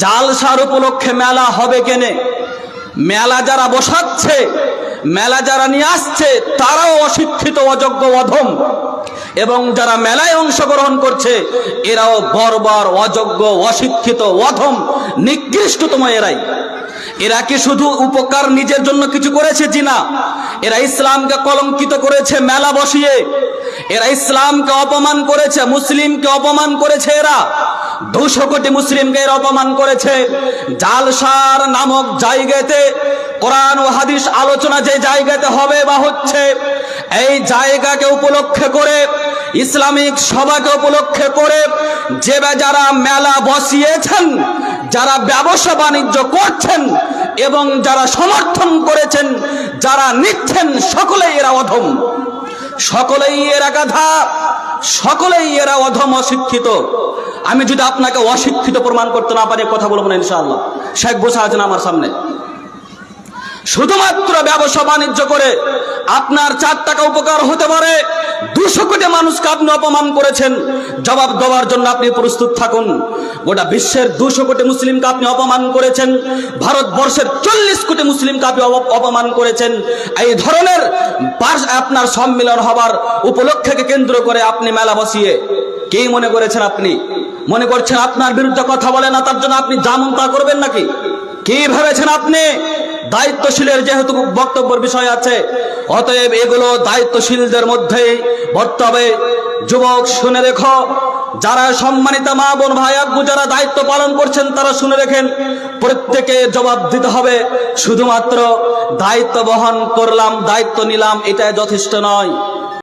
জালসার উপলক্ষে মেলা হবে কেনে? মেলা যারা বসাচ্ছে, মেলা যারা নিয়ে আসছে তারাও অশিক্ষিত, অযোগ্য, অধম, এবং যারা মেলায় অংশগ্রহণ করছে এরাও বর্বর, অযোগ্য, অশিক্ষিত, অধম, নিকৃষ্টতম এরাই। এরা কি শুধু উপকার নিজের জন্য কিছু করেছে? জি না, এরা ইসলামকে কলঙ্কিত করেছে মেলা বসিয়ে, এরা ইসলামকে অপমান করেছে, মুসলিমকে অপমান করেছে, এরা 200 কোটি মুসলিমকে এরা অপমান করেছে। জালসার নামক জায়গাতে কোরআন ও হাদিস আলোচনা যে জায়গাতে হবে বা হচ্ছে, এই জায়গাকে উপলক্ষে করে, ইসলামিক সভাকে উপলক্ষে করে যে যারা মেলা বসিয়েছেন, যারা ব্যবসা বাণিজ্য করছেন এবং যারা সমর্থন করেছেন, যারা নিচ্ছেন, সকলেই এরা অধম, সকলেই এরা গাধা, সকলেই এরা অধম, অশিক্ষিত। আমি যদি আপনাকে অশিক্ষিত প্রমাণ করতে না পারি কথা বলবো না ইনশাআল্লাহ। শেখ বসে আছেন আমার সামনে, শুধুমাত্র ব্যবসা বাণিজ্য করে আপনার 4 টাকা উপকার হতে পারে, 200 কোটি মানুষকে আপনি অপমান করেছেন, জবাব দেওয়ার জন্য আপনি প্রস্তুত থাকুন। গোটা বিশ্বের 200 কোটি মুসলিমকে আপনি অপমান করেছেন, ভারতবর্ষের 40 কোটি মুসলিমকে আপনি অপমান করেছেন। এই ধরনের আপনার সম্মেলন হবার উপলক্ষকে কেন্দ্র করে আপনি মেলা বসিয়ে কি মনে করেছেন? আপনি মনে করছেন আপনার বিরুদ্ধে কথা বলে না, তার জন্য আপনি যেমন তা করবেন নাকি? কি ভেবেছেন আপনি? দায়িত্বশীলের যেহেতু বক্তব্যের বিষয় আছে, অতএব এগুলো দায়িত্বশীলদের মধ্যেই বর্তে হবে। যুবক শুনে রেখো, যারা সম্মানিত মা বোন ভাই আব্বু যারা দায়িত্ব পালন করছেন তারা শুনে রেখেন, প্রত্যেকে জবাব দিতে হবে। শুধুমাত্র দায়িত্ব বহন করলাম, দায়িত্ব নিলাম, এটা যথেষ্ট নয়।